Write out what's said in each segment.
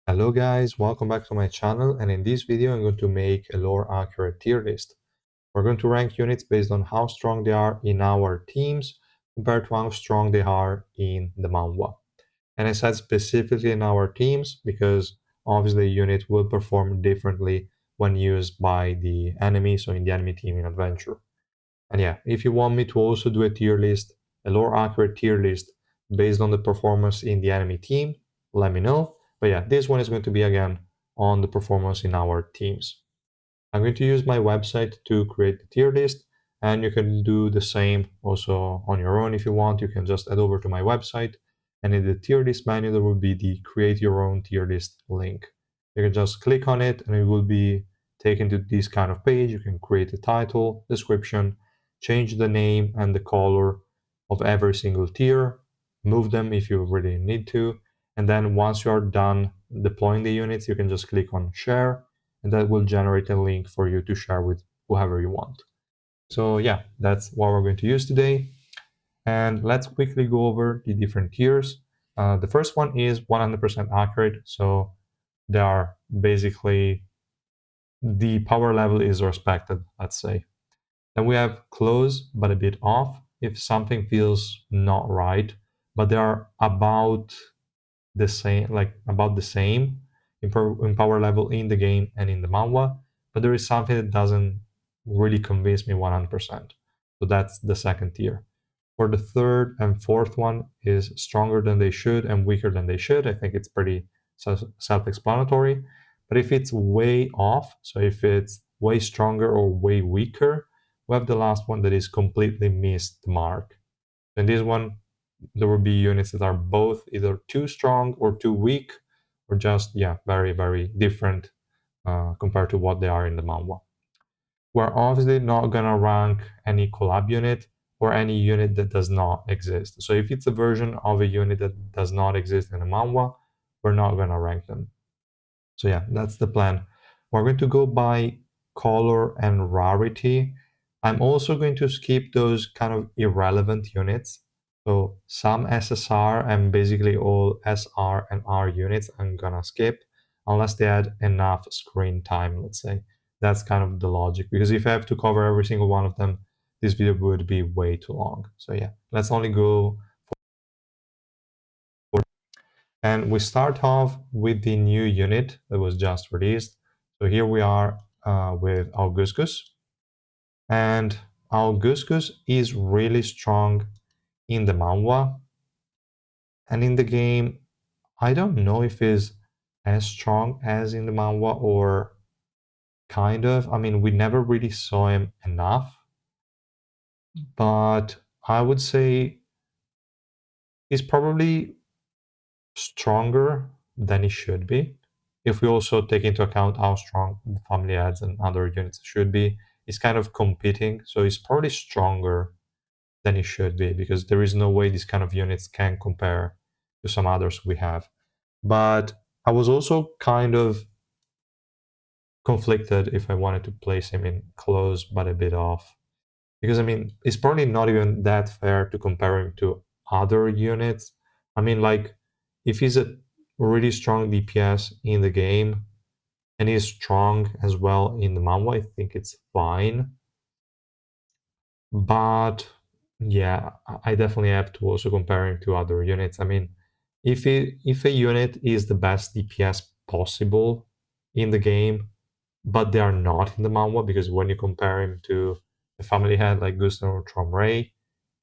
Hello guys, welcome back to my channel, and in this video I'm going to make a lore accurate tier list. We're going to rank units based on how strong they are in our teams compared to how strong they are in the manhwa. And I said specifically in our teams because obviously a unit will perform differently when used by the enemy, so in the enemy team in adventure. And yeah, if you want me to also do a tier list, a lore accurate tier list based on the performance in the enemy team, let me know. But yeah, this one is going to be again on the performance in our teams. I'm going to use my website to create the tier list, and you can do the same also on your own if you want. You can just head over to my website, and in the tier list menu, there will be the create your own tier list link. You can just click on it, and it will be taken to this kind of page. You can create a title, description, change the name and the color of every single tier, move them if you really need to, and then once you are done deploying the units, you can just click on share, and that will generate a link for you to share with whoever you want. So yeah, that's what we're going to use today. And let's quickly go over the different tiers. The first one is 100% accurate. So they are basically the power level is respected, let's say. Then we have close but a bit off if something feels not right, but they are about the same, in power level in the game and in the manhwa, but there is something that doesn't really convince me 100%. So that's the second tier. For the third and fourth one is stronger than they should and weaker than they should. I think it's pretty self-explanatory. But if it's way off, so if it's way stronger or way weaker, we have the last one that is completely missed the mark. In this one, there will be units that are both either too strong or too weak, or just, yeah, very, very different compared to what they are in the manhwa. We're obviously not going to rank any collab unit or any unit that does not exist. So if it's a version of a unit that does not exist in a manhwa, we're not going to rank them. So yeah, that's the plan. We're going to go by color and rarity. I'm also going to skip those kind of irrelevant units. So some SSR and basically all SR and R units I'm gonna skip unless they add enough screen time, let's say. That's kind of the logic, because if I have to cover every single one of them, this video would be way too long. So yeah, let's only go for, and we start off with the new unit that was just released. So here we are with Augustus, and Augustus is really strong in the manhwa, and in the game I don't know if he's as strong as in the manhwa or kind of. I mean, we never really saw him enough, but I would say he's probably stronger than he should be. If we also take into account how strong the family ads and other units should be, he's kind of competing, so he's probably stronger than he should be, because there is no way these kind of units can compare to some others we have. But I was also kind of conflicted if I wanted to place him in close but a bit off. Because I mean, it's probably not even that fair to compare him to other units. I mean, like, if he's a really strong DPS in the game and he's strong as well in the manhwa, I think it's fine. But yeah, I definitely have to also compare him to other units. I mean, if a unit is the best DPS possible in the game, but they are not in the manhwa, because when you compare him to a family head like Gustav or Tromray,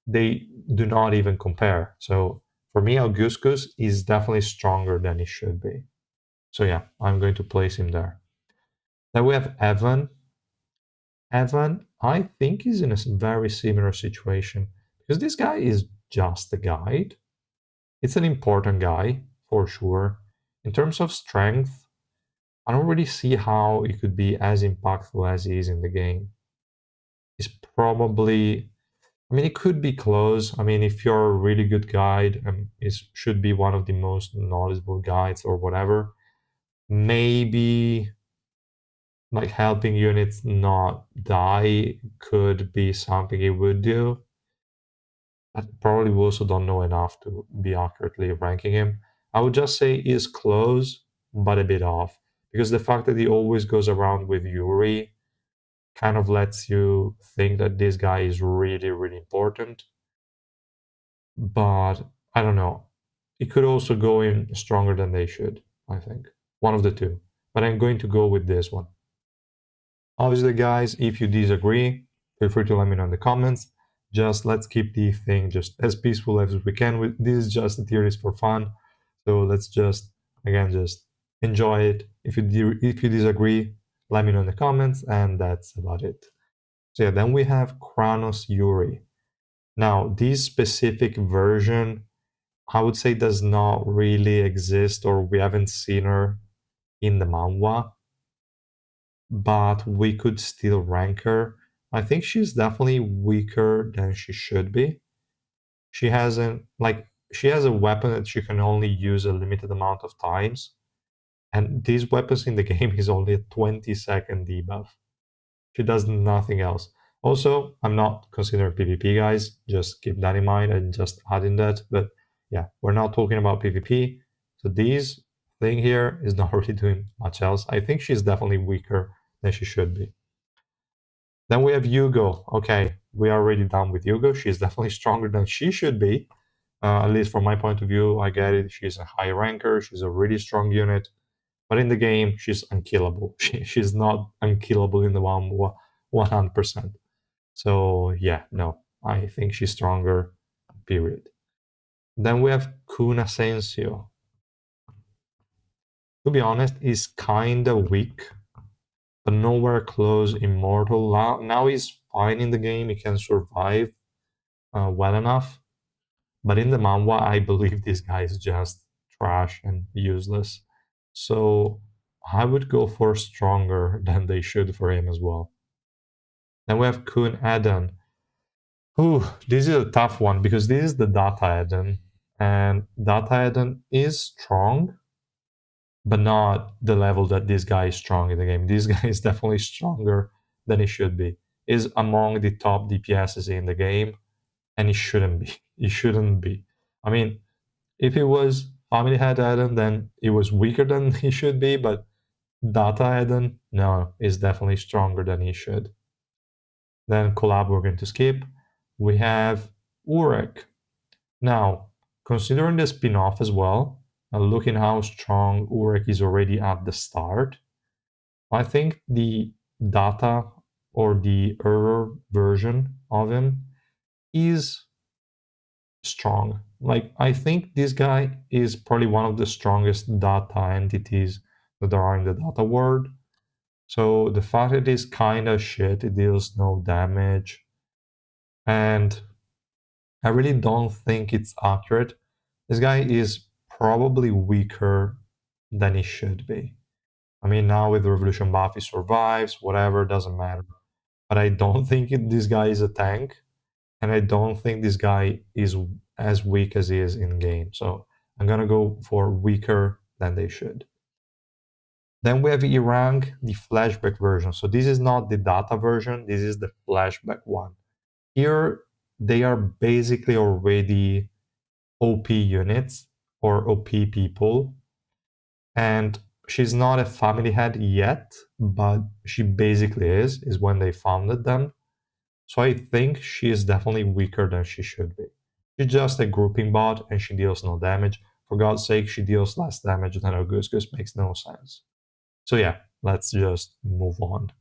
they do not even compare. So for me, Augustus is definitely stronger than he should be. So yeah, I'm going to place him there. Then we have Evan. Evan, I think, is in a very similar situation, because this guy is just a guide. It's an important guy for sure. In terms of strength, I don't really see how it could be as impactful as he is in the game. He's probably, I mean, it could be close. I mean, if you're a really good guide, it should be one of the most knowledgeable guides or whatever. Maybe like helping units not die could be something it would do. I probably also don't know enough to be accurately ranking him. I would just say is close, but a bit off. Because the fact that he always goes around with Yuri kind of lets you think that this guy is really, really important. But I don't know. It could also go in stronger than they should, I think. One of the two. But I'm going to go with this one. Obviously, guys, if you disagree, feel free to let me know in the comments. Just let's keep the thing just as peaceful as we can. This is just a tier list for fun. So let's just, again, just enjoy it. If you disagree, let me know in the comments, and that's about it. So yeah, then we have Kranos Yuri. Now, this specific version, I would say, does not really exist, or we haven't seen her in the manhwa, but we could still rank her. I think she's definitely weaker than she should be. She has a weapon that she can only use a limited amount of times, and these weapons in the game is only a 20-second debuff. She does nothing else. Also, I'm not considering PvP, guys. Just keep that in mind and just adding that. But yeah, we're not talking about PvP. So this thing here is not really doing much else. I think she's definitely weaker than she should be. Then we have Yugo. Okay, we are already done with Yugo. She's definitely stronger than she should be. At least from my point of view, I get it. She's a high ranker. She's a really strong unit. But in the game, she's unkillable. She's not unkillable in the 100%. So yeah, no, I think she's stronger, period. Then we have Kun Asensio. To be honest, he's kinda weak, but nowhere close immortal. Now he's fine in the game, he can survive well enough. But in the manhwa, I believe this guy is just trash and useless. So I would go for stronger than they should for him as well. Then we have Kun Eden. Ooh, this is a tough one because this is the Data Eden. And Data Eden is strong, but not the level that this guy is strong in the game. This guy is definitely stronger than he should be. Is among the top DPSs in the game, and he shouldn't be. He shouldn't be. I mean, if it was Family Head Eden, then it was weaker than he should be, but Data Eden, no, is definitely stronger than he should. Then collab we're going to skip. We have Urek. Now, considering the spin-off as well, and looking how strong Urek is already at the start, I think the data or the error version of him is strong. Like, I think this guy is probably one of the strongest data entities that there are in the data world. So the fact that it is kind of shit, it deals no damage, and I really don't think it's accurate. This guy is probably weaker than he should be. I mean, now with the Revolution buff, he survives, whatever, doesn't matter. But I don't think this guy is a tank, and I don't think this guy is as weak as he is in game. So I'm gonna go for weaker than they should. Then we have Erang, the flashback version. So this is not the data version, this is the flashback one. Here, they are basically already OP units or OP people. And she's not a family head yet, but she basically is when they founded them. So I think she is definitely weaker than she should be. She's just a grouping bot and she deals no damage. For God's sake, she deals less damage than Augustus, makes no sense. So yeah, let's just move on.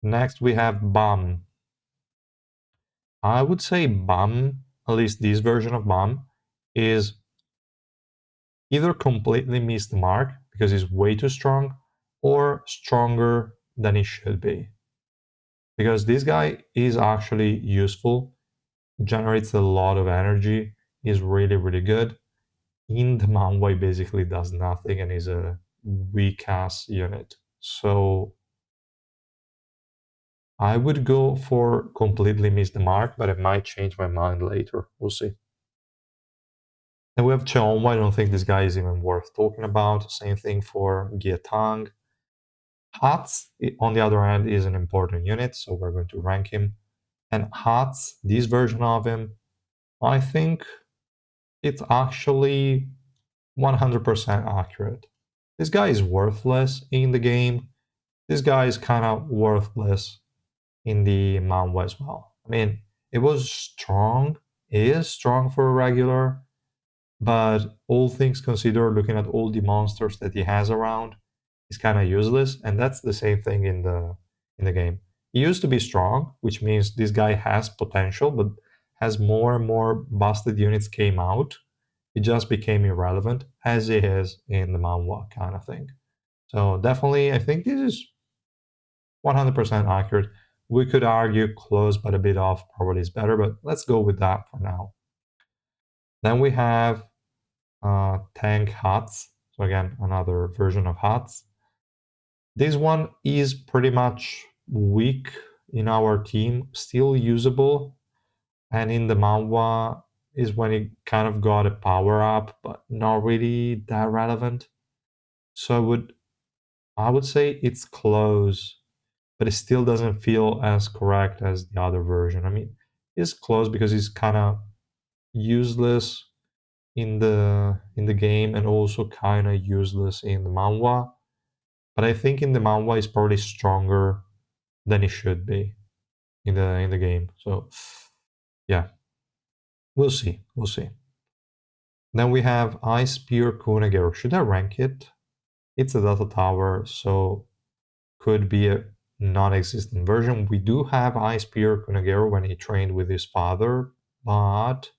Next we have Bam. I would say Bam, at least this version of Bam, is either completely missed the mark because he's way too strong, or stronger than he should be. Because this guy is actually useful, generates a lot of energy, is really, really good. In the manhwa, he basically does nothing and is a weak ass unit. So I would go for completely miss the mark, but I might change my mind later. We'll see. And we have Cheonwa. I don't think this guy is even worth talking about. Same thing for Gietang. Hats, on the other hand, is an important unit, so we're going to rank him. And Hats, this version of him, I think it's actually 100% accurate. This guy is worthless in the game. This guy is kind of worthless in the manhwa as well. I mean, it was strong, it is strong for a regular, but all things considered, looking at all the monsters that he has around, he's kind of useless, and that's the same thing in the game. He used to be strong, which means this guy has potential, but as more and more busted units came out, it just became irrelevant, as it is in the manhwa kind of thing. So definitely, I think this is 100% accurate. We could argue close but a bit off probably is better, but let's go with that for now. Then we have tank huts. So again, another version of huts. This one is pretty much weak in our team, still usable, and in the manhwa is when it kind of got a power up, but not really that relevant. So I would say it's close, but it still doesn't feel as correct as the other version. I mean, it's close because it's kind of useless in the game and also kind of useless in the manhwa. But I think in the manhwa it's probably stronger than it should be in the game. So yeah, we'll see. We'll see. Then we have Ice Spear Kunagero. Should I rank it? It's a data tower, so could be a non-existent version. We do have Ice Spear Kunagero when he trained with his father, but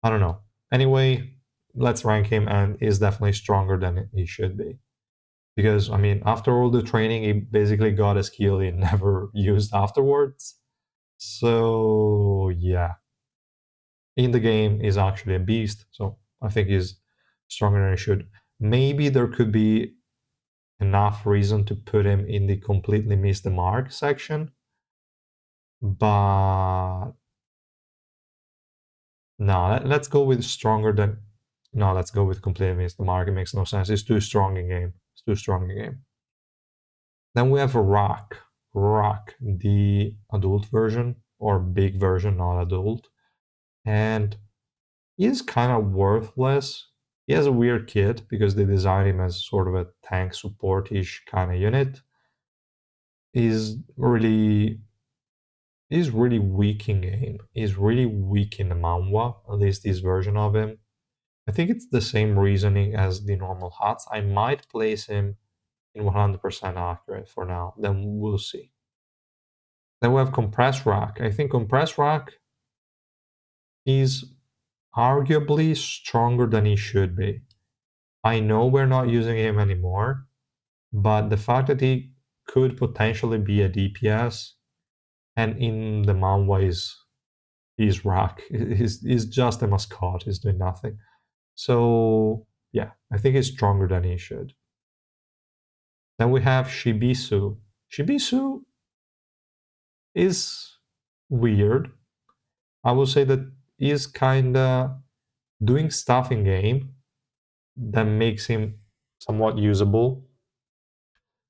I don't know. Anyway, let's rank him, and he's definitely stronger than he should be. Because I mean, after all the training, he basically got a skill he never used afterwards. So yeah, in the game, he's actually a beast. So I think he's stronger than he should. Maybe there could be enough reason to put him in the completely missed the mark section, but no, let's go with stronger than. No, let's go with completely missed the mark. It makes no sense. It's too strong in game. It's too strong in game. Then we have Rock. Rock, the adult version or big version, not adult. And he's kind of worthless. He has a weird kit because they designed him as sort of a tank support-ish kind of unit. He's really weak in game. He's really weak in the manhwa, at least this version of him. I think it's the same reasoning as the normal huts. I might place him in 100% accurate for now. Then we'll see. Then we have Compressed Rock. I think Compressed Rock is arguably stronger than he should be. I know we're not using him anymore, but the fact that he could potentially be a DPS and in the manhwa is Rock. He's just a mascot. He's doing nothing. So yeah, I think he's stronger than he should. Then we have Shibisu. Shibisu is weird. I will say that he's kinda doing stuff in game that makes him somewhat usable.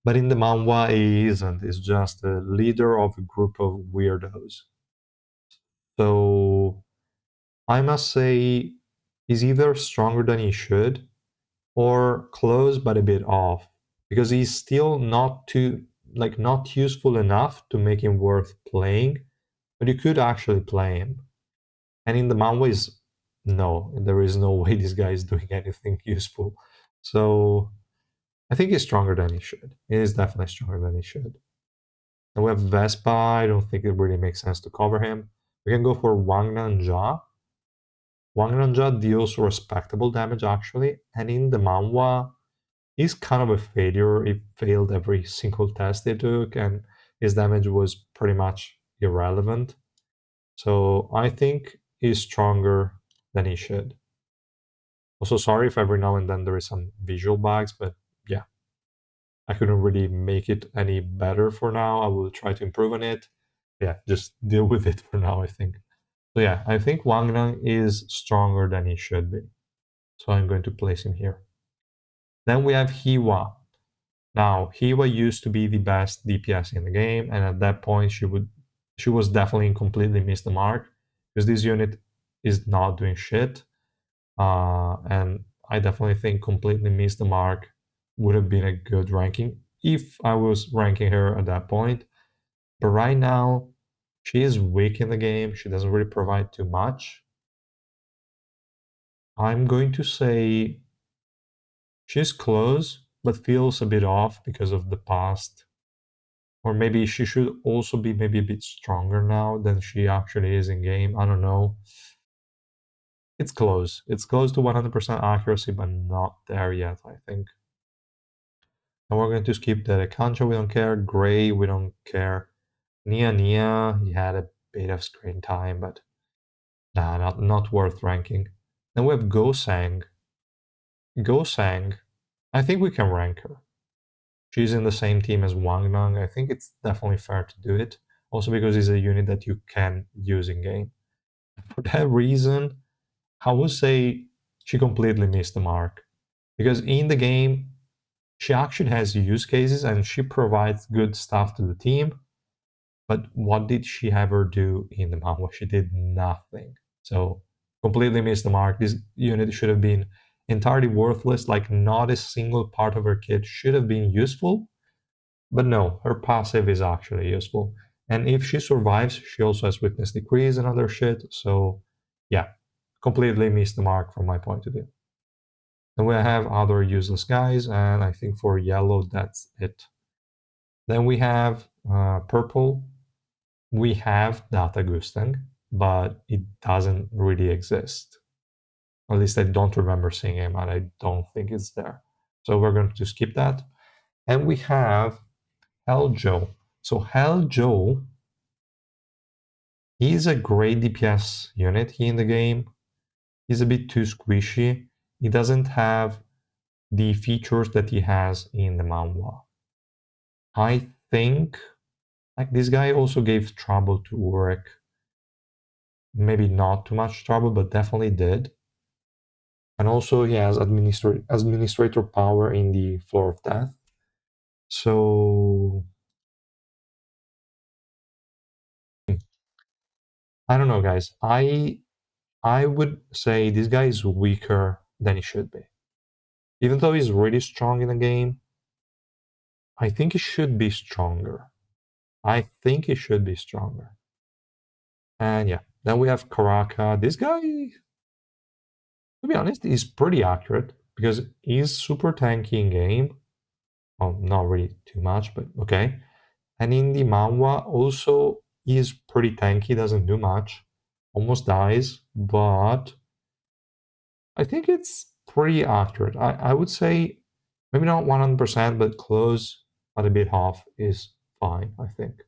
But in the manhwa, he isn't. He's just a leader of a group of weirdos. So I must say he's either stronger than he should or close but a bit off. Because he's still not useful enough to make him worth playing, but you could actually play him. And in the manhwa is no, there is no way this guy is doing anything useful. So I think he's stronger than he should. He is definitely stronger than he should. And we have Vespa. I don't think it really makes sense to cover him. We can go for Wangnanja. Wangnanja deals respectable damage actually, and in the manhwa, he's kind of a failure. He failed every single test he took, and his damage was pretty much irrelevant. So I think he's stronger than he should. Also, sorry if every now and then there is some visual bugs, but yeah, I couldn't really make it any better for now. I will try to improve on it. Yeah, just deal with it for now, I think. So yeah, I think Wang Nang is stronger than he should be. So I'm going to place him here. Then we have Hiwa. Now, Hiwa used to be the best DPS in the game, and at that point she was definitely completely missed the mark because this unit is not doing shit. And I definitely think completely missed the mark would have been a good ranking if I was ranking her at that point. But right now, she is weak in the game. She doesn't really provide too much. I'm going to say she's close, but feels a bit off because of the past. Or maybe she should also be maybe a bit stronger now than she actually is in game. I don't know. It's close. It's close to 100% accuracy, but not there yet, I think. And we're going to skip the Kancha, we don't care. Gray, we don't care. Nia, he had a bit of screen time, but nah, not worth ranking. Then we have Gosang. Gosang, I think we can rank her. She's in the same team as Wang Nang. I think it's definitely fair to do it. Also because it's a unit that you can use in game. For that reason, I would say she completely missed the mark. Because in the game, she actually has use cases and she provides good stuff to the team. But what did she ever do in the manhwa? She did nothing. So completely missed the mark. This unit should have been entirely worthless. Like not a single part of her kit should have been useful. But no, her passive is actually useful. And if she survives, she also has weakness decrease and other shit. So yeah, completely missed the mark from my point of view. Then we have other useless guys, and I think for yellow, that's it. Then we have purple. We have Data Gustang, but it doesn't really exist. At least I don't remember seeing him, and I don't think it's there. So we're going to skip that. And we have Hell Joe. So Hell Joe, he's a great DPS unit here in the game. He's a bit too squishy. He doesn't have the features that he has in the manhwa. I think like this guy also gave trouble to Urek. Maybe not too much trouble, but definitely did. And also he has administrator power in the Floor of Death. So I don't know, guys. I would say this guy is weaker than he should be. Even though he's really strong in the game, I think he should be stronger. I think he should be stronger. And yeah, then we have Karaka. This guy, to be honest, is pretty accurate because he's super tanky in game. Well, not really too much, but okay. And in the manhwa, also he's pretty tanky, doesn't do much, almost dies, but I think it's pretty accurate. I would say maybe not 100%, but close at a bit off is fine, I think.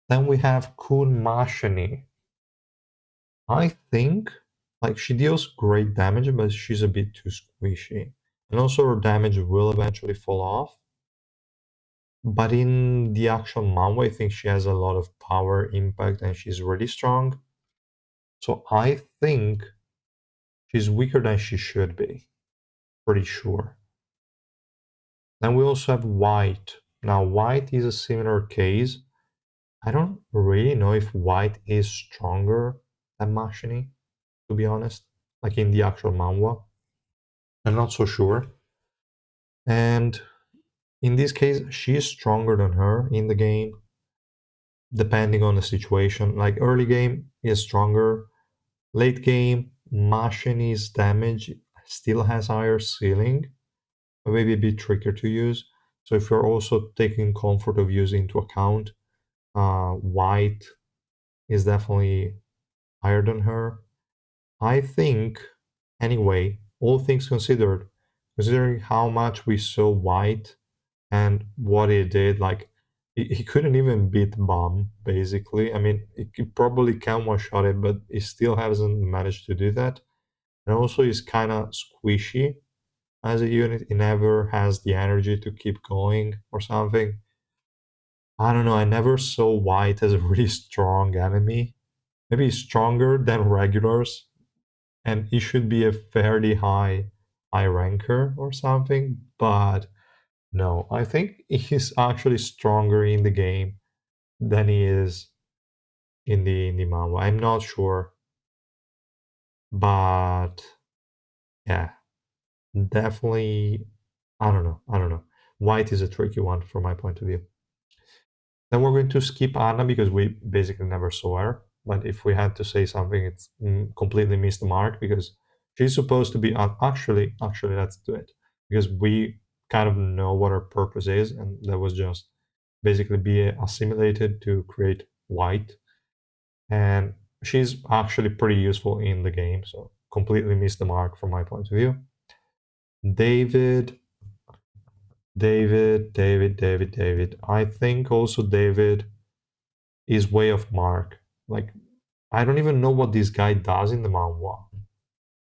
Then we have Kun Mashini. I think like she deals great damage, but she's a bit too squishy. And also her damage will eventually fall off. But in the actual manhwa, I think she has a lot of power, impact, and she's really strong. So I think she's weaker than she should be. Pretty sure. Then we also have White. Now, White is a similar case. I don't really know if White is stronger than Mashini, to be honest, like in the actual manhwa. I'm not so sure. And in this case, she is stronger than her in the game, depending on the situation. Like early game is stronger. Late game, Mashini's damage still has higher ceiling, but maybe a bit trickier to use. So if you're also taking comfort of using into account, White is definitely higher than her. I think, anyway, all things considered, considering how much we saw White and what he did, like he couldn't even beat Bomb, basically. I mean, he probably can one-shot it, but he still hasn't managed to do that. And also he's kind of squishy as a unit. He never has the energy to keep going or something. I don't know, I never saw White as a really strong enemy. Maybe stronger than regulars, and he should be a fairly high ranker or something, but no, I think he's actually stronger in the game than he is in the manhwa. I'm not sure, but yeah, Definitely, I don't know. I don't know. White is a tricky one from my point of view. Then we're going to skip Anna because we basically never saw her. But if we had to say something, it's completely missed the mark because she's supposed to be actually let's do it because we kind of know what her purpose is, and that was just basically be assimilated to create white, and she's actually pretty useful in the game. So completely missed the mark from my point of view. David, David. I think also David is way off mark. Like, I don't even know what this guy does in the manhwa,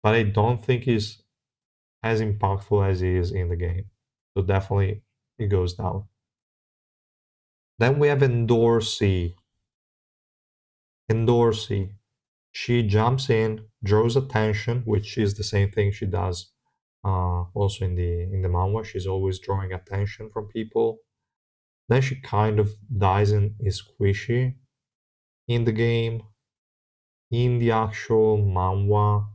but I don't think he's as impactful as he is in the game. So definitely it goes down. Then we have Endorsey. Endorsey. She jumps in, draws attention, which is the same thing she does also in the manhwa. She's always drawing attention from people. Then she kind of dies and is squishy in the game. In the actual manhwa,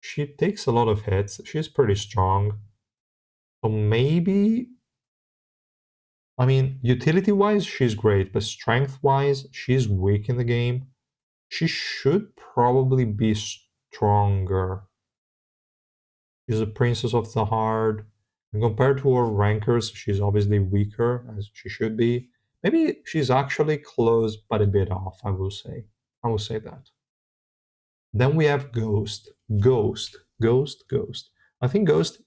she takes a lot of hits. She's pretty strong. So maybe, I mean, utility wise, she's great, but strength wise, she's weak in the game. She should probably be stronger. She's a princess of the heart. And compared to her rankers, she's obviously weaker, as she should be. Maybe she's actually close, but a bit off, I will say. I will say that. Then we have Ghost. Ghost. I think Ghost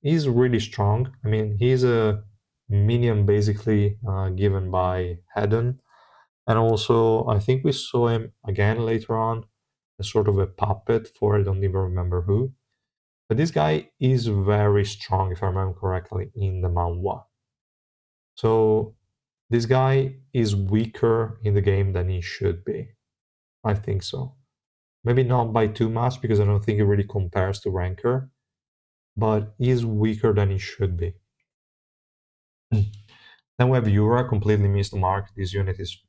is really strong. I mean, he's a minion basically given by Hedon. And also, I think we saw him again later on as sort of a puppet for I don't even remember who. But this guy is very strong, if I remember correctly, in the manhwa. So this guy is weaker in the game than he should be. I think so. Maybe not by too much because I don't think it really compares to Ranker, but he's weaker than he should be. Then we have Yura, completely missed the mark. This unit is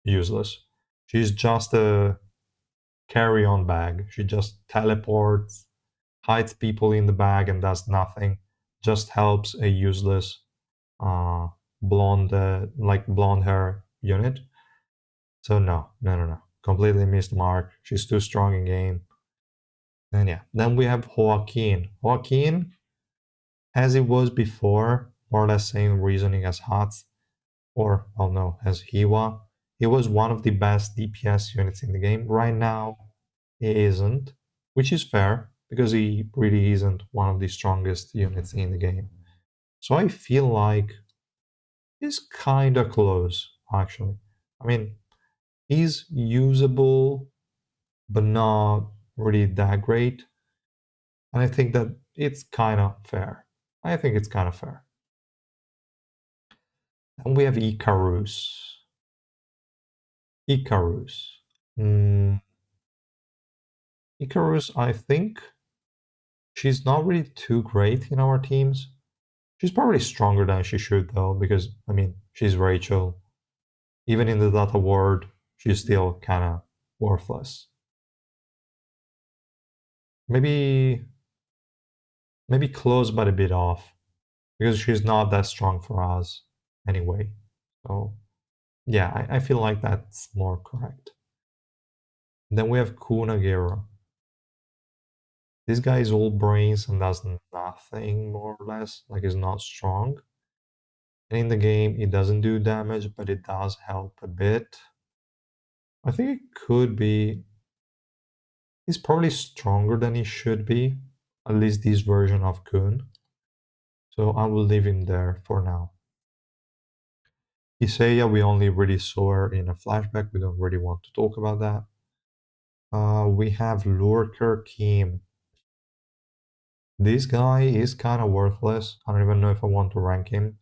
useless. She's just a carry on bag. She just teleports, hides people in the bag, and does nothing. Just helps a useless uh, blonde hair unit. So no. Completely missed the mark. She's too strong in game. And yeah, then we have Joaquin. Joaquin, as it was before, more or less same reasoning as Hats, or well, no, as Hiwa. He was one of the best DPS units in the game. Right now, he isn't, which is fair because he really isn't one of the strongest units in the game. So I feel like he's kind of close, actually. I mean, he's usable, but not really that great. And I think that it's kind of fair. I think it's kind of fair. And we have Icarus. Icarus. Mm, Icarus, I think she's not really too great in our teams. She's probably stronger than she should, though, because, I mean, she's Rachel. Even in the data world, she's still kind of worthless. Maybe, maybe close, but a bit off, because she's not that strong for us anyway. So, yeah, I feel like that's more correct. Then we have Kunagera. This guy is all brains and does nothing more or less, like he's not strong. And in the game, it doesn't do damage, but it does help a bit. I think it could be. He's probably stronger than he should be, at least this version of Kun. So I will leave him there for now. Isaiah, we only really saw her in a flashback. We don't really want to talk about that. We have Lurker Kim. This guy is kind of worthless. I don't even know if I want to rank him.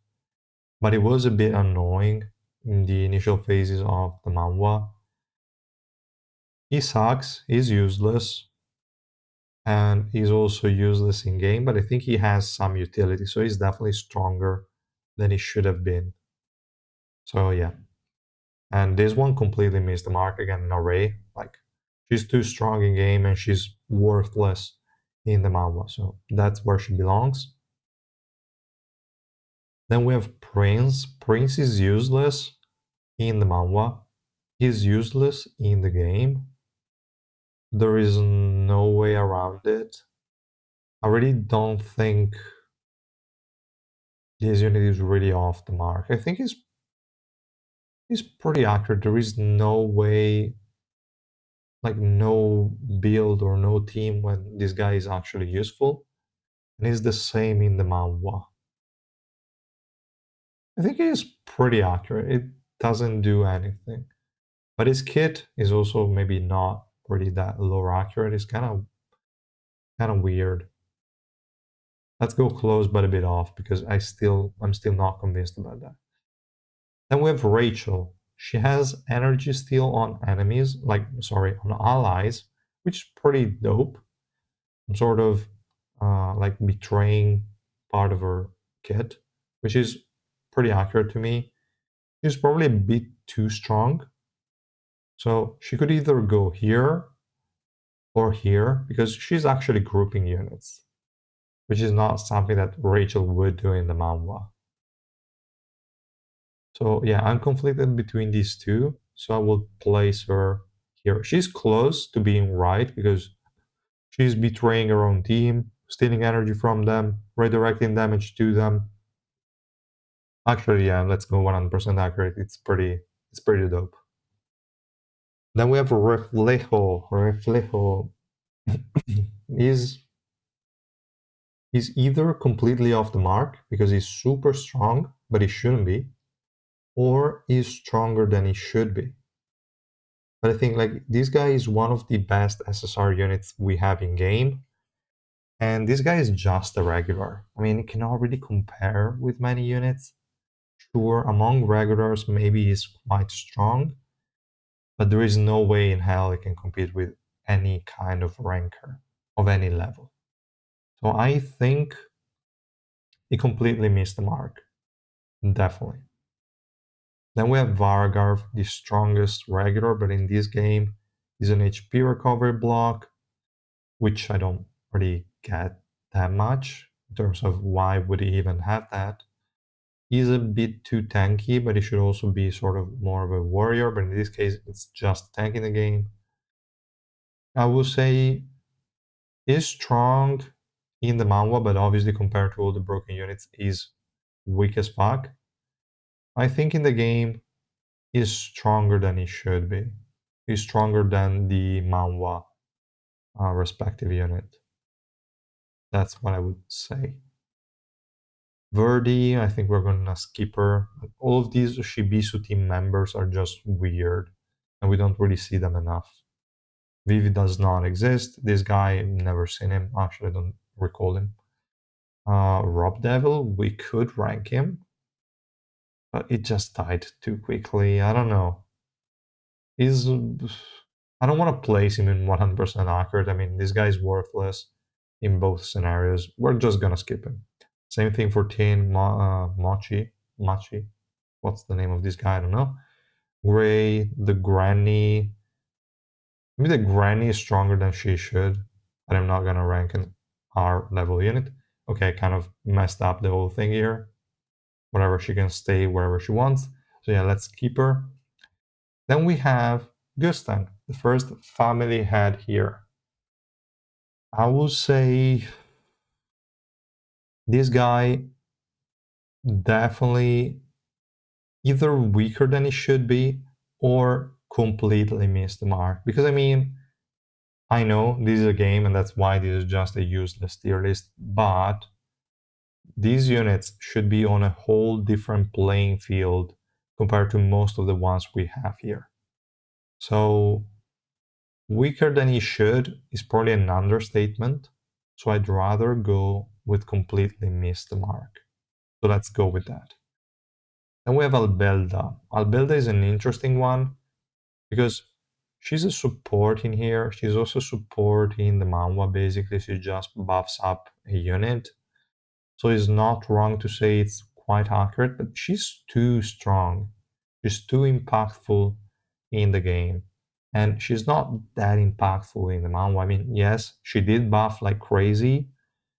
But it was a bit annoying in the initial phases of the manhwa. He sucks, he's useless, and he's also useless in game, but I think he has some utility, so he's definitely stronger than he should have been. So yeah. And this one completely missed the mark again, Array. Like, she's too strong in game and she's worthless in the manhwa, so that's where she belongs. Then we have Prince. Prince is useless in the manhwa. He's useless in the game. There is no way around it. I really don't think this unit is really off the mark. I think he's pretty accurate. There is no way, like no build or no team when this guy is actually useful. And it's the same in the manhwa. I think it is pretty accurate. It doesn't do anything. But his kit is also maybe not really that low accurate. It's kind of weird. Let's go close but a bit off because I'm still not convinced about that. Then we have Rachel. She has energy steal on enemies, on allies, which is pretty dope. I'm sort of like betraying part of her kit, which is pretty accurate to me. She's probably a bit too strong. So she could either go here or here because she's actually grouping units, which is not something that Rachel would do in the manhwa. So yeah, I'm conflicted between these two. So I will place her here. She's close to being right because she's betraying her own team, stealing energy from them, redirecting damage to them. Actually, yeah, let's go 100% accurate. It's pretty dope. Then we have Reflejo. Reflejo is he's either completely off the mark because he's super strong, but he shouldn't be, or he's stronger than he should be. But I think like this guy is one of the best SSR units we have in game, and this guy is just a regular. I mean, it cannot really compare with many units. Sure, among regulars, maybe he's quite strong, but there is no way in hell it can compete with any kind of ranker of any level. So I think he completely missed the mark. Definitely. Then we have Vargarv, the strongest regular, but in this game, he's an HP recovery block, which I don't really get that much in terms of why would he even have that. He's a bit too tanky, but he should also be sort of more of a warrior, but in this case, it's just tanking the game. I will say he's strong in the manhwa, but obviously compared to all the broken units, he's weak as fuck. I think in the game, he's stronger than he should be. He's stronger than the manhwa respective unit. That's what I would say. Verdi, I think we're gonna skip her. All of these Shibisu team members are just weird, and we don't really see them enough. Vivi does not exist. This guy, never seen him. Actually, I don't recall him. Rob Devil, we could rank him, but it just died too quickly. I don't know. He's I don't want to place him in 100% accurate. I mean, this guy's worthless in both scenarios. We're just gonna skip him. Same thing for Tin Machi. What's the name of this guy? I don't know. Gray, the granny. Maybe the granny is stronger than she should, but I'm not gonna rank an R level unit. Okay, I kind of messed up the whole thing here. Whatever, she can stay wherever she wants. So yeah, let's keep her. Then we have Gustan, the first family head here. I will say this guy definitely either weaker than he should be or completely missed the mark. Because I mean, I know this is a game and that's why this is just a useless tier list, but these units should be on a whole different playing field compared to most of the ones we have here. So weaker than he should is probably an understatement. So I'd rather go with completely miss the mark. So let's go with that. Then we have Albelda. Albelda is an interesting one because she's a support in here. She's also support in the manhwa. Basically, she just buffs up a unit. So it's not wrong to say it's quite accurate, but she's too strong. She's too impactful in the game. And she's not that impactful in the manga. I mean, yes, she did buff like crazy,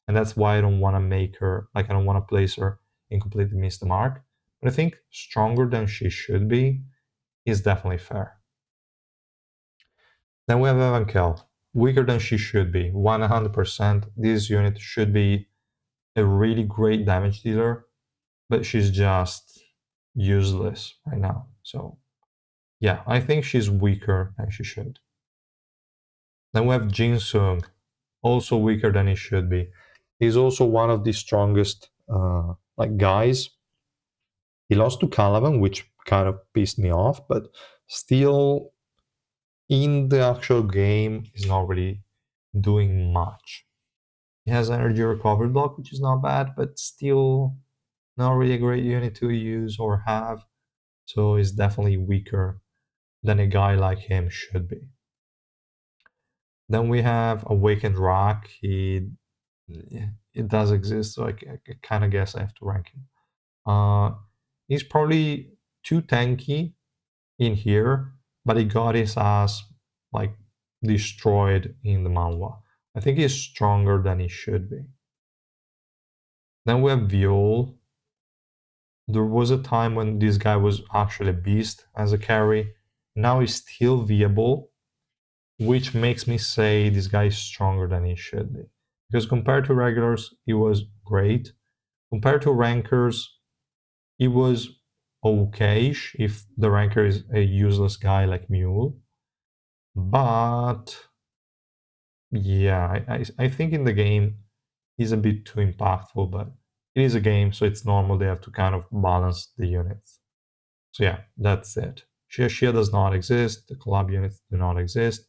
and that's why I don't want to make her like I don't want to place her and completely miss the mark. But I think stronger than she should be is definitely fair. Then we have Evankel, weaker than she should be, 100%. This unit should be a really great damage dealer, but she's just useless right now. So yeah, I think she's weaker than she should. Then we have Jinsung, also weaker than he should be. He's also one of the strongest like guys. He lost to Calaban, which kind of pissed me off, but still in the actual game is not really doing much. He has energy recovery block, which is not bad, but still not really a great unit to use or have. So he's definitely weaker than a guy like him should be. Then we have Awakened Rock. It does exist, so I kind of guess I have to rank him. He's probably too tanky in here, but he got his ass like destroyed in the manhwa. I think he's stronger than he should be. Then we have Viol. There was a time when this guy was actually a beast as a carry. Now he's still viable, which makes me say this guy is stronger than he should be. Because compared to regulars, he was great. Compared to rankers, he was okay-ish if the ranker is a useless guy like Mule. But yeah, I think in the game he's a bit too impactful, but it is a game, so it's normal they have to kind of balance the units. So yeah, that's it. Shia does not exist, the collab units do not exist.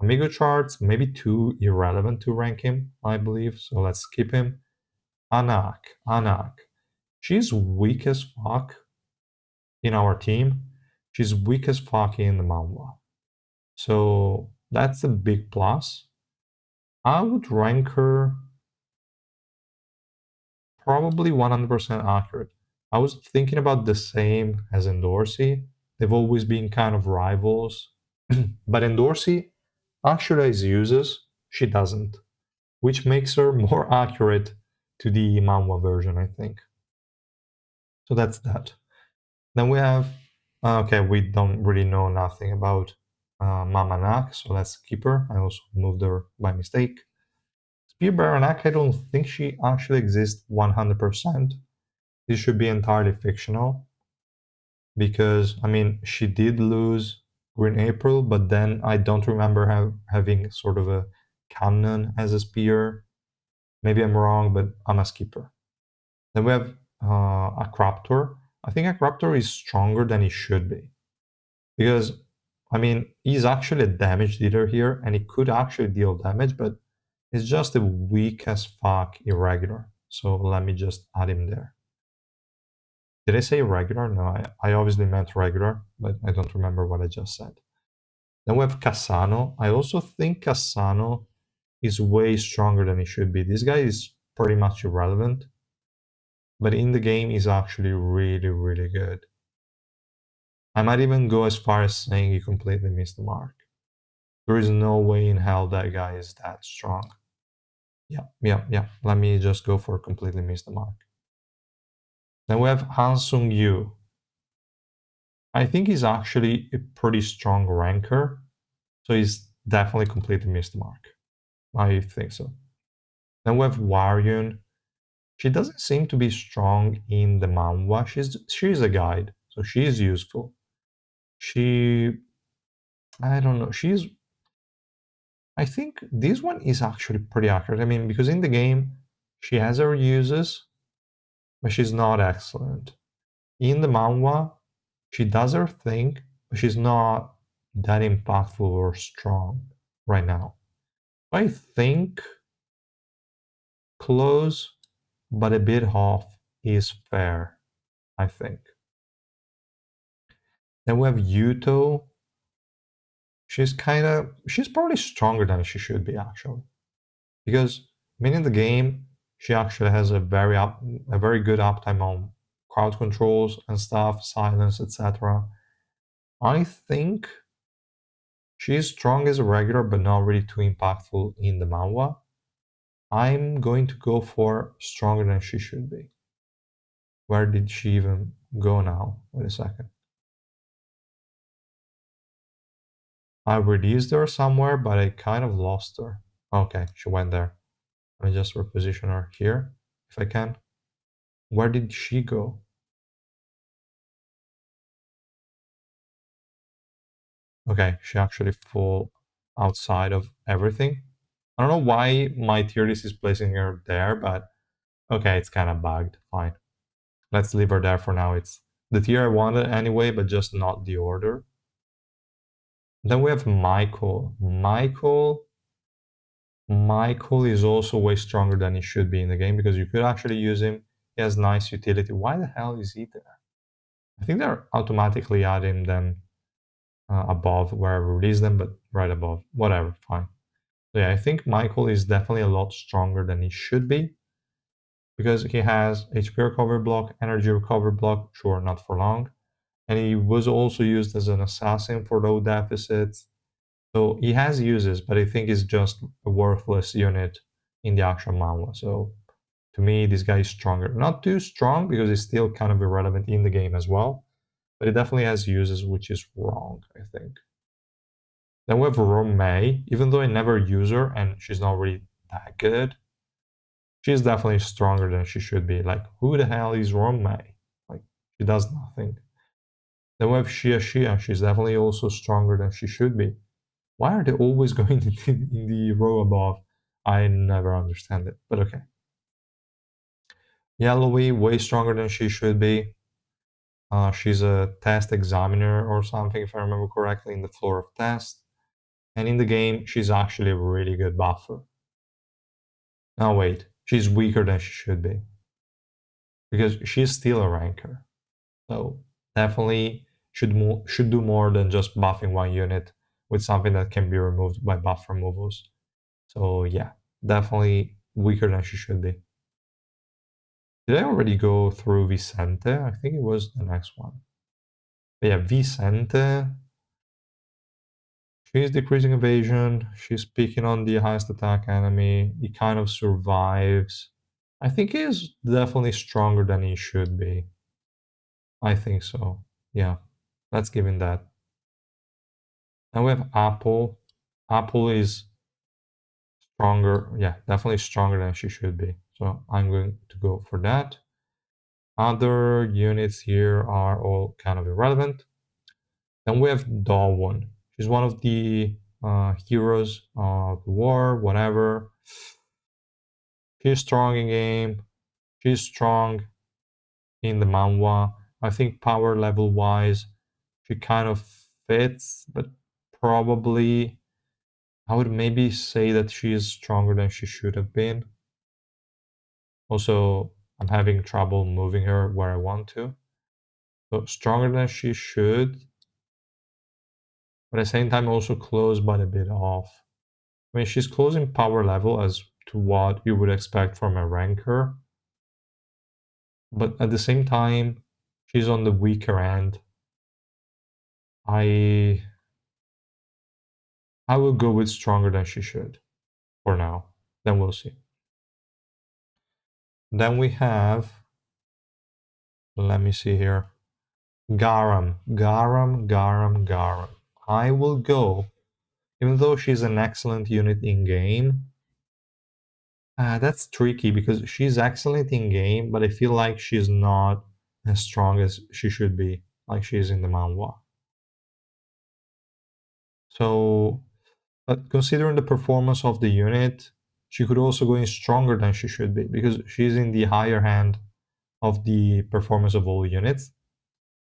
Amigo charts, maybe too irrelevant to rank him, I believe, so let's skip him. Anak. She's weak as fuck in our team. She's weak as fuck in the manhwa. So that's a big plus. I would rank her probably 100% accurate. I was thinking about the same as Endorsey. They've always been kind of rivals. But Endorsey actually has uses, she doesn't, which makes her more accurate to the manhwa version, I think. So that's that. Then we have, okay, we don't really know nothing about Mama Nak, so let's keep her. I also moved her by mistake. Spear Baranak, I don't think she actually exists 100%. This should be entirely fictional because, I mean, she did lose Green April, but then I don't remember having sort of a cannon as a spear. Maybe I'm wrong, but I'm a skipper. Then we have a Craptor. I think a Craptor is stronger than he should be because, I mean, he's actually a damage dealer here and he could actually deal damage, but it's just a weak as fuck irregular. So let me just add him there. Did I say regular? No, I obviously meant regular, but I don't remember what I just said. Then we have Cassano. I also think Cassano is way stronger than he should be. This guy is pretty much irrelevant, but in the game he's actually really, really good. I might even go as far as saying he completely missed the mark. There is no way in hell that guy is that strong. Yeah. Let me just go for completely missed the mark. Then we have Hansung Yu. I think he's actually a pretty strong ranker, so he's definitely completely missed the mark. I think so. Then we have Waryun. She doesn't seem to be strong in the manhwa. She's a guide, so she is useful. She, I don't know. I think this one is actually pretty accurate. I mean, because in the game she has her uses, but she's not excellent. In the manhwa, she does her thing, but she's not that impactful or strong right now. I think close but a bit off is fair, I think. Then we have Yuto. She's probably stronger than she should be actually, because in the game she actually has a very good uptime on crowd controls and stuff, silence, etc. I think She's strong as a regular, but not really too impactful in the manhwa. I'm going to go for stronger than she should be. Where did she even go now? Wait a second. I released her somewhere, but I kind of lost her. Okay, she went there. Let me just reposition her here, if I can. Where did she go? Okay, she actually fell outside of everything. I don't know why my tier list is placing her there, but okay, it's kind of bugged. Fine. Let's leave her there for now. It's the tier I wanted anyway, but just not the order. Then we have Michael. Michael is also way stronger than he should be in the game because you could actually use him. He has nice utility. Why the hell is he there? I think they're automatically adding them above where I release them, but right above. Whatever, fine. So yeah, I think Michael is definitely a lot stronger than he should be because he has HP recovery block, energy recovery block, sure, not for long. And he was also used as an assassin for low deficits. So he has uses, but I think he's just a worthless unit in the actual manhwa. So to me, this guy is stronger. Not too strong because he's still kind of irrelevant in the game as well, but he definitely has uses, which is wrong, I think. Then we have Romay, even though I never use her and she's not really that good. She's definitely stronger than she should be. Like, who the hell is Romay? Like, she does nothing. Then we have Shia Shia. She's definitely also stronger than she should be. Why are they always going in the row above? I never understand it, but okay. Yellowy, way stronger than she should be. She's a test examiner or something, if I remember correctly, in the floor of test. And in the game, she's actually a really good buffer. Now wait, she's weaker than she should be. Because she's still a ranker. So definitely should do more than just buffing one unit with something that can be removed by buff removals. So yeah, definitely weaker than she should be. Did I already go through Vicente? I think it was the next one. But yeah, Vicente. She's decreasing evasion. She's picking on the highest attack enemy. He kind of survives. I think he's definitely stronger than he should be. I think so. Yeah, let's give him that. Now we have Apple. Apple is stronger. Yeah, definitely stronger than she should be. So I'm going to go for that. Other units here are all kind of irrelevant. Then we have Dawn. She's one of the heroes of the war, whatever. She's strong in game. She's strong in the manhwa. I think power level wise, she kind of fits, but probably I would maybe say that she is stronger than she should have been. Also, I'm having trouble moving her where I want to. So stronger than she should, but at the same time also close but a bit off. I mean, she's close in power level as to what you would expect from a ranker, but at the same time, she's on the weaker end. I I will go with stronger than she should for now. Then we'll see. Then we have, let me see here, Garam. I will go, even though she's an excellent unit in game. That's tricky because she's excellent in game, but I feel like she's not as strong as she should be, like she is in the manhwa. So, but considering the performance of the unit, she could also go in stronger than she should be because she's in the higher hand of the performance of all units.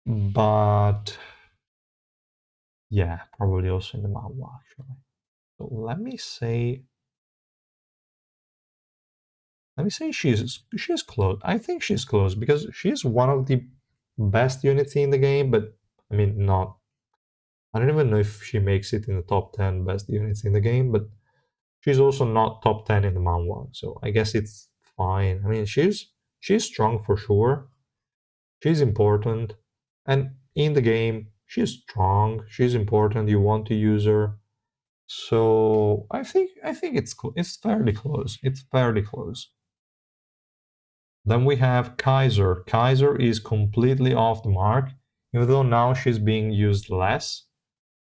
But yeah, probably also in the manhwa actually. So let me say she's close. I think she's close because she's one of the best units in the game, but I mean not. I don't even know if she makes it in the top 10 best units in the game, but she's also not top 10 in the manhwa. So I guess it's fine. I mean she's strong for sure. She's important. And in the game, she's strong, she's important, you want to use her. So I think it's fairly close. It's fairly close. Then we have Kaiser. Kaiser is completely off the mark, even though now she's being used less.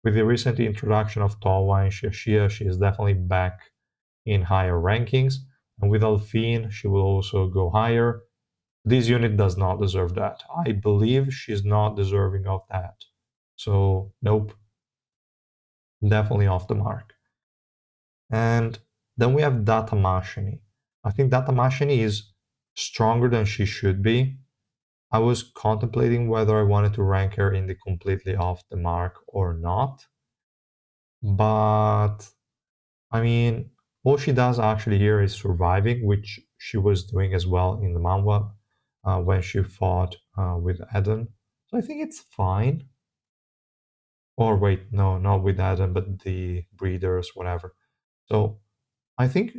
With the recent introduction of Towa and Xiaxia, she is definitely back in higher rankings. And with Alphine, she will also go higher. This unit does not deserve that. I believe she's not deserving of that. So, nope, definitely off the mark. And then we have Data Machine. I think Data Machine is stronger than she should be. I was contemplating whether I wanted to rank her in the completely off the mark or not. But I mean, all she does actually here is surviving, which she was doing as well in the manhwa when she fought with Eden. So I think it's fine. Or wait, no, not with Eden, but the breeders, whatever. So I think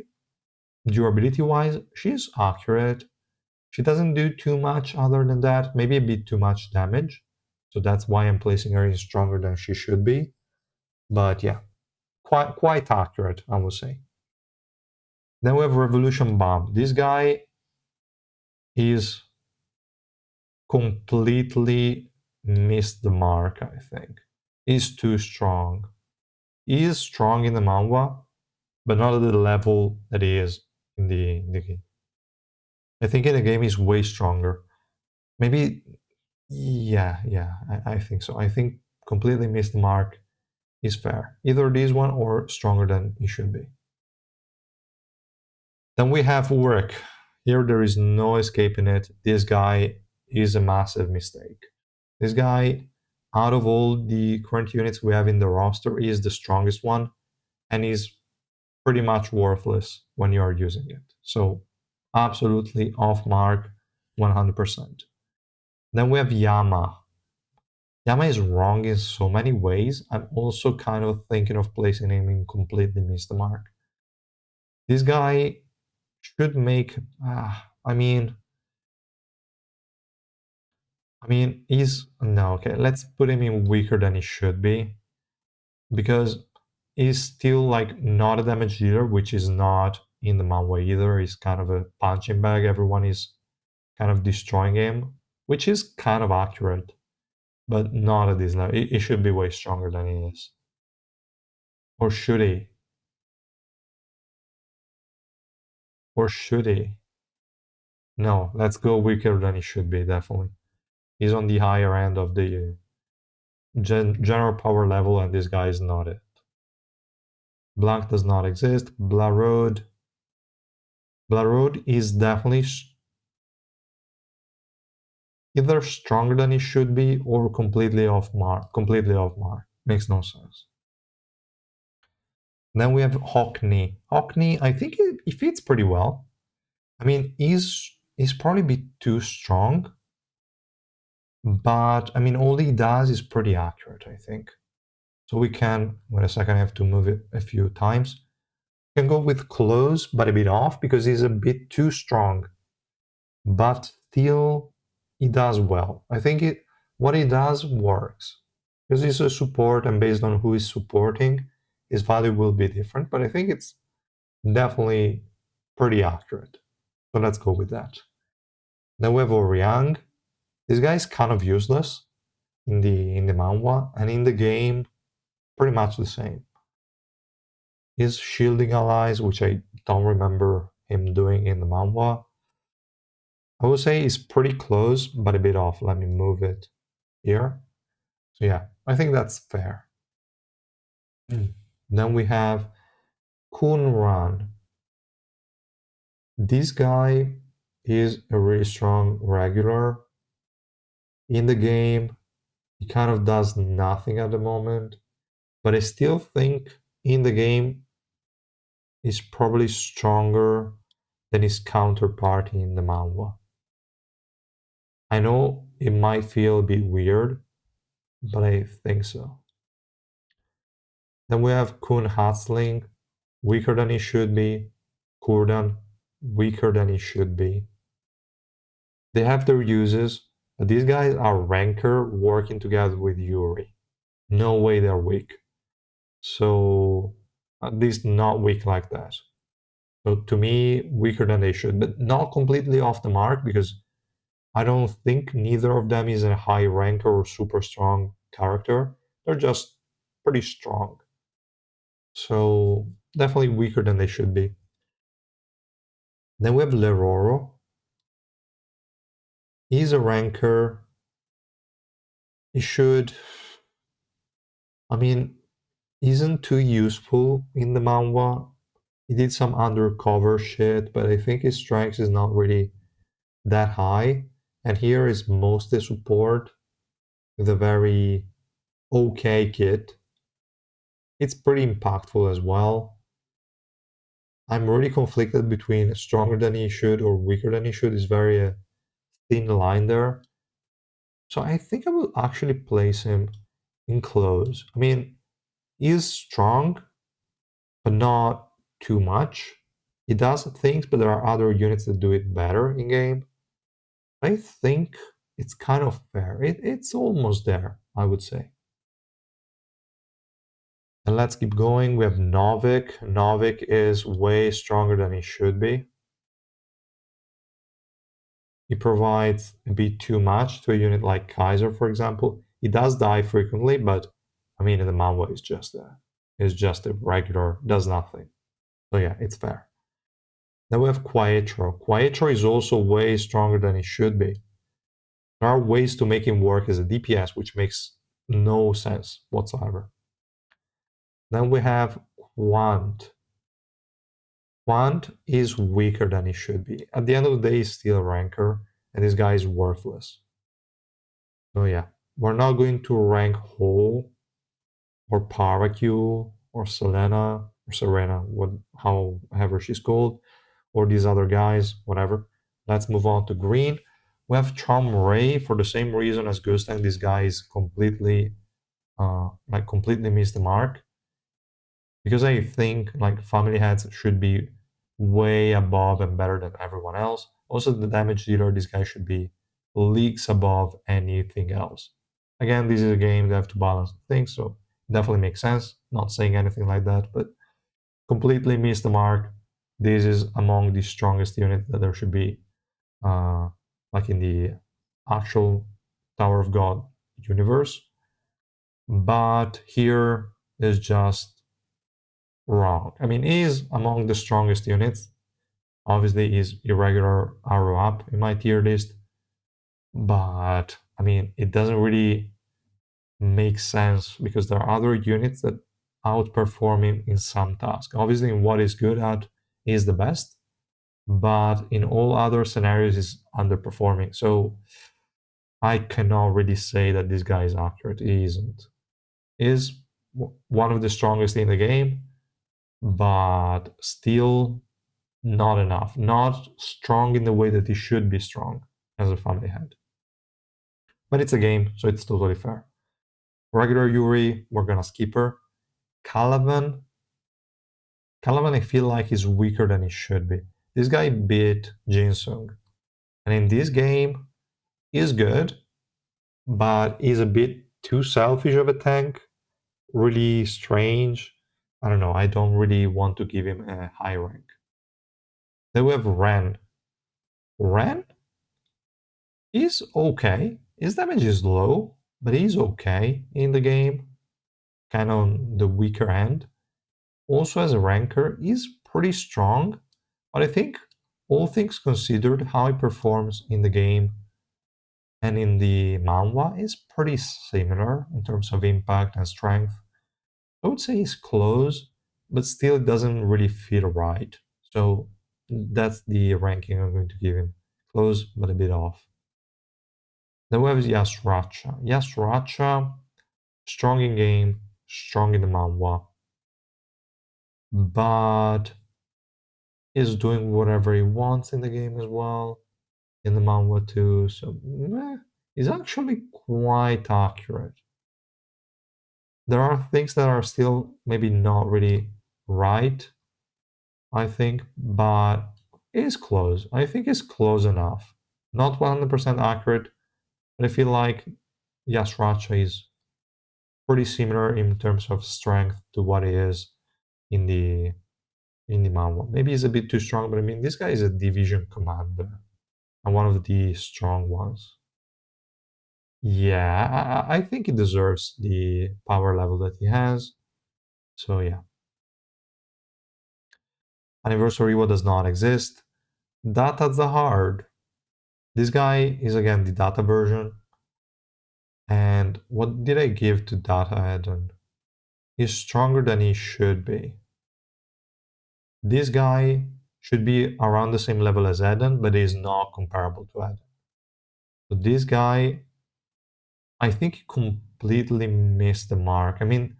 durability wise, she's accurate. She doesn't do too much other than that, maybe a bit too much damage. So that's why I'm placing her in stronger than she should be. But yeah, quite accurate, I would say. Then we have Revolution Bomb. This guy is completely missed the mark, I think. He's too strong. He is strong in the manhwa, but not at the level that he is in the game. I think in the game he's way stronger. Maybe, yeah, I think so. I think completely missed the mark is fair. Either this one or stronger than he should be. Then we have work. Here there is no escaping it. This guy is a massive mistake. This guy, out of all the current units we have in the roster, is the strongest one and is pretty much worthless when you are using it. So absolutely off mark 100%. Then we have Yama. Yama is wrong in so many ways. I'm also kind of thinking of placing him in completely miss the mark. This guy should make. He's no okay. Let's put him in weaker than he should be because he's still like not a damage dealer, which is not in the manhwa either. He's kind of a punching bag. Everyone is kind of destroying him, which is kind of accurate, but not at this level. He should be way stronger than he is, or should he? Or should he? No, let's go weaker than he should be. Definitely, he's on the higher end of the general power level, and this guy is not it. Blank does not exist. Blarode is definitely either stronger than it should be or completely off mark. Completely off mark. Makes no sense. Then we have Hockney. Hockney, I think he fits pretty well. I mean, he's probably a bit too strong, but I mean, all he does is pretty accurate, I think. So we can, wait a second, I have to move it a few times. We can go with close, but a bit off because he's a bit too strong. But still, he does well. I think what he does works because he's a support, and based on who is supporting, his value will be different. But I think it's definitely pretty accurate. So let's go with that. Then we have Oriang. This guy is kind of useless in the manhwa, and in the game, pretty much the same. He's shielding allies, which I don't remember him doing in the manhwa. I would say it's pretty close, but a bit off. Let me move it here. So yeah, I think that's fair. Then we have Kunran. This guy is a really strong regular. In the game, he kind of does nothing at the moment, but I still think in the game he's probably stronger than his counterpart in the manhwa. I know it might feel a bit weird, but I think so. Then we have Kun Hatsling, weaker than he should be. Kurdan, weaker than he should be. They have their uses, but these guys are ranker working together with Yuri. No way they're weak. So at least not weak like that. So to me, weaker than they should, but not completely off the mark because I don't think neither of them is a high ranker or super strong character. They're just pretty strong. So definitely weaker than they should be. Then we have Leroro. He's a ranker. He should, I mean, isn't too useful in the manhwa. He did some undercover shit, but I think his strength is not really that high. And here is mostly support with a very okay kit. It's pretty impactful as well. I'm really conflicted between stronger than he should or weaker than he should. It's very thin line there. So I think I will actually place him in close. I mean, he's strong, but not too much. He does things, but there are other units that do it better in game. I think it's kind of fair. It's almost there, I would say. And let's keep going. We have Novik. Novik is way stronger than he should be. He provides a bit too much to a unit like Kaiser, for example. He does die frequently, but I mean, in the manhwa, it's just a regular, does nothing. So yeah, it's fair. Then we have Quaetro. Quaetro is also way stronger than he should be. There are ways to make him work as a DPS, which makes no sense whatsoever. Then we have Quant. Quant is weaker than he should be. At the end of the day, he's still a ranker, and this guy is worthless. So yeah, we're not going to rank Ho or Paracule or Selena or Serena, however she's called, or these other guys, whatever. Let's move on to green. We have Charm Ray for the same reason as Gustang. This guy is completely missed the mark because I think like family heads should be way above and better than everyone else. Also, the damage dealer, this guy should be leagues above anything else. Again, this is a game that have to balance things, so it definitely makes sense. Not saying anything like that, but completely missed the mark. This is among the strongest units that there should be, uh, like in the actual Tower of God universe. But here is just wrong. I mean, he is among the strongest units. Obviously, he's irregular arrow up in my tier list, but I mean, it doesn't really make sense because there are other units that outperform him in some tasks. Obviously, in what he's good at, he is the best, but in all other scenarios, he's underperforming. So I cannot really say that this guy is accurate. He isn't. He is one of the strongest in the game, but still not enough. Not strong in the way that he should be strong as a family head. But it's a game, so it's totally fair. Regular Yuri, we're gonna skip her. Calavan, I feel like he's weaker than he should be. This guy beat Jinsung, and in this game, he's good, but he's a bit too selfish of a tank. Really strange. I don't know. I don't really want to give him a high rank. Then we have Ren. Ren is okay. His damage is low, but he's okay in the game. Kind of on the weaker end. Also, as a ranker, he's pretty strong, but I think all things considered, how he performs in the game and in the manhwa is pretty similar in terms of impact and strength. I would say he's close, but still it doesn't really feel right. So that's the ranking I'm going to give him. Close, but a bit off. Then we have Yasracha. Yasracha, strong in game, strong in the manhwa, but is doing whatever he wants in the game as well, in the manhwa too. So he's actually quite accurate. There are things that are still maybe not really right, I think, but it is close. I think it's close enough. Not 100% accurate, but I feel like Yasracha is pretty similar in terms of strength to what it is in the manhwa. Maybe he's a bit too strong, but I mean, this guy is a division commander and one of the strong ones. Yeah, I think he deserves the power level that he has. So yeah, Anniversary Rewa does not exist. Data Zahard. This guy is again the data version. And what did I give to Data Eden? He's stronger than he should be. This guy should be around the same level as Eden, but is not comparable to Eden. So this guy, I think he completely missed the mark. I mean,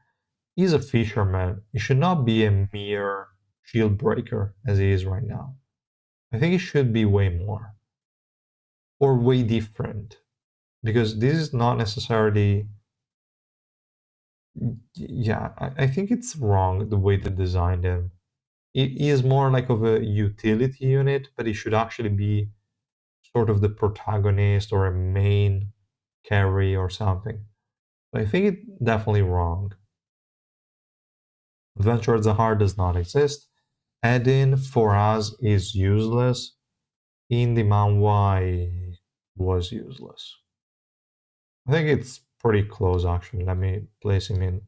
he's a fisherman. He should not be a mere shield breaker as he is right now. I think he should be way more or way different because this is not necessarily. Yeah, I think it's wrong the way they designed him. He is more like of a utility unit, but he should actually be sort of the protagonist or a main carry or something. So I think it's definitely wrong. Adventure Zahar does not exist. Edin for us is useless. In the manhwa was useless. I think it's pretty close actually. Let me place him in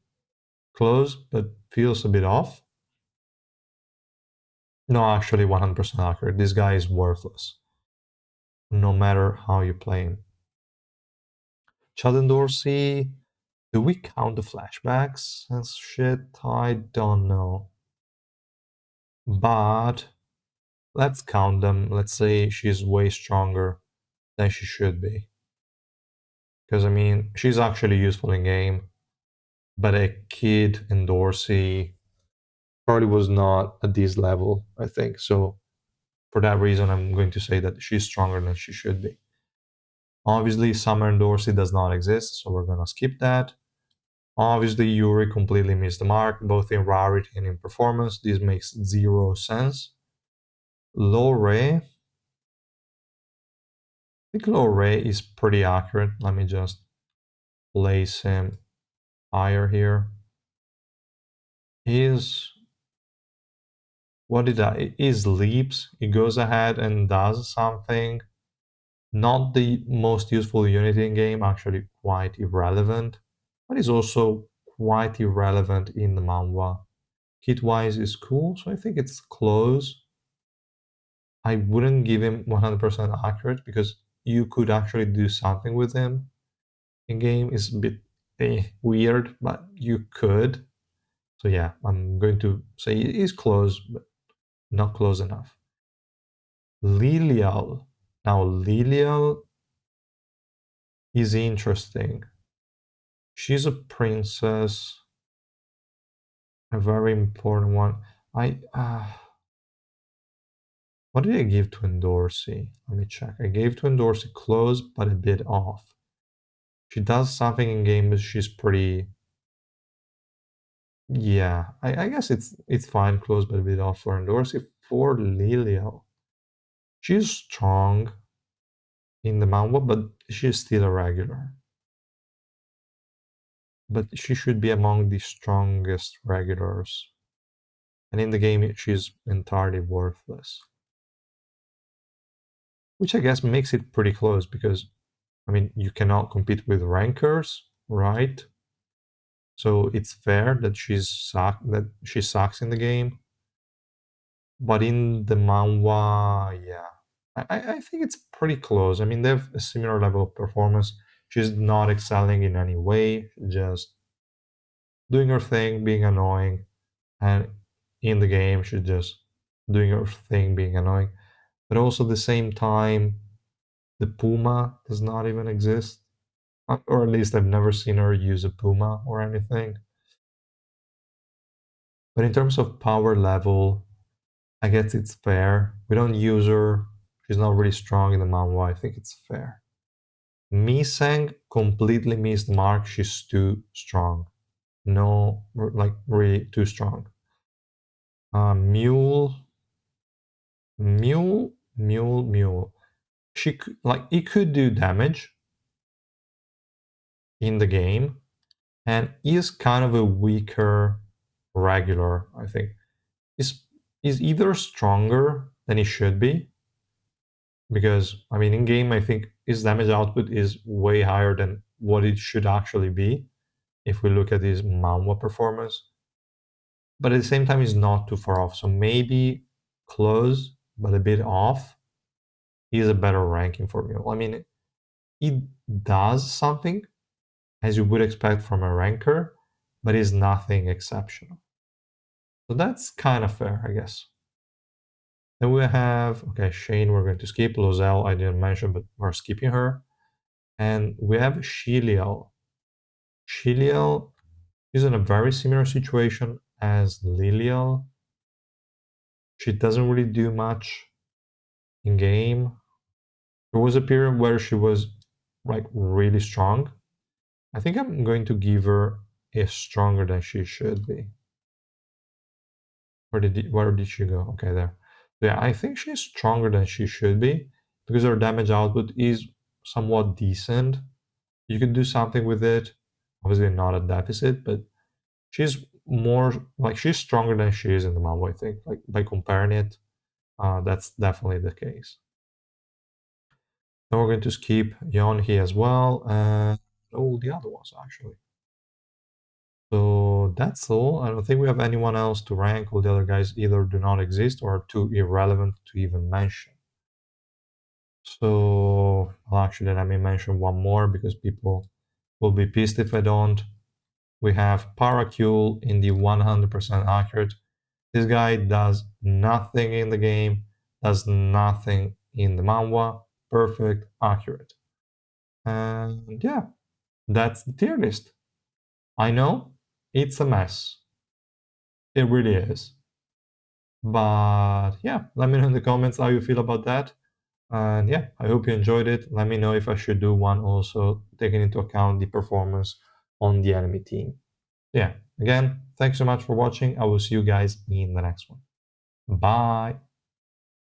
close, but feels a bit off. No, actually 100% accurate. This guy is worthless, no matter how you play him. Sheldon Dorsey, do we count the flashbacks and shit? I don't know. But let's count them. Let's say she's way stronger than she should be. Because, I mean, she's actually useful in game. But a kid in Dorsey probably was not at this level, I think. So, for that reason, I'm going to say that she's stronger than she should be. Obviously, Summer and Dorsey does not exist, so we're going to skip that. Obviously, Yuri completely missed the mark, both in rarity and in performance. This makes zero sense. Lore, I think Lore is pretty accurate. Let me just place him higher here. Is what did I? He sleeps. He goes ahead and does something. Not the most useful unit in game, actually quite irrelevant, but is also quite irrelevant in the manhwa. Kit-wise is cool, so I think it's close. I wouldn't give him 100% accurate because you could actually do something with him in game. It's a bit weird, but you could. So yeah, I'm going to say it is close, but not close enough. Lilial. Now Lilial is interesting. She's a princess, a very important one. I what did I give to Endorsey? Let me check. I gave to Endorsey close, but a bit off. She does something in game, but she's pretty. Yeah, I guess it's fine, close, but a bit off for Endorsey. For Lilio, she's strong in the manhwa, but she's still a regular. But she should be among the strongest regulars. And in the game, she's entirely worthless. Which I guess makes it pretty close because, I mean, you cannot compete with rankers, right? So it's fair that that she sucks in the game. But in the manhwa, yeah, I think it's pretty close. I mean, they have a similar level of performance. She's not excelling in any way, just doing her thing, being annoying, and in the game, she's just doing her thing, being annoying. But also at the same time, the Puma does not even exist, or at least I've never seen her use a Puma or anything. But in terms of power level, I guess it's fair. We don't use her. She's not really strong in the manhwa. I think it's fair. Misang completely missed the mark. She's too strong. No, like really too strong. Mule, Mule. She like it could do damage in the game, and is kind of a weaker regular, I think. Is is either stronger than he should be, because I mean in game I think his damage output is way higher than what it should actually be if we look at his Manhwa performance. But at the same time he's not too far off. So maybe close but a bit off is a better ranking for me. I mean, it does something as you would expect from a ranker, but is nothing exceptional. So that's kind of fair, I guess. Then we have, okay, Shane, we're going to skip. Lozelle, I didn't mention, but we're skipping her. And we have Shiliel. Shiliel is in a very similar situation as Liliel. She doesn't really do much in game. There was a period where she was like really strong. I think I'm going to give her a stronger than she should be. Where did she go? Okay, there. Yeah, I think she's stronger than she should be because her damage output is somewhat decent. You could do something with it. Obviously not a deficit, but she's more like she's stronger than she is in the manga, I think. Like by comparing it, that's definitely the case. Then we're going to skip Yonhi as well, and all the other ones actually. So that's all. I don't think we have anyone else to rank. All the other guys either do not exist or are too irrelevant to even mention. So, well, actually, let me mention one more because people will be pissed if I don't. We have Paracule in the 100% accurate. This guy does nothing in the game, does nothing in the manhwa. Perfect, accurate. And yeah, that's the tier list. I know it's a mess. It really is. But yeah, let me know in the comments how you feel about that. And yeah, I hope you enjoyed it. Let me know if I should do one also taking into account the performance on the enemy team. Yeah, again, thanks so much for watching. I will see you guys in the next one. Bye.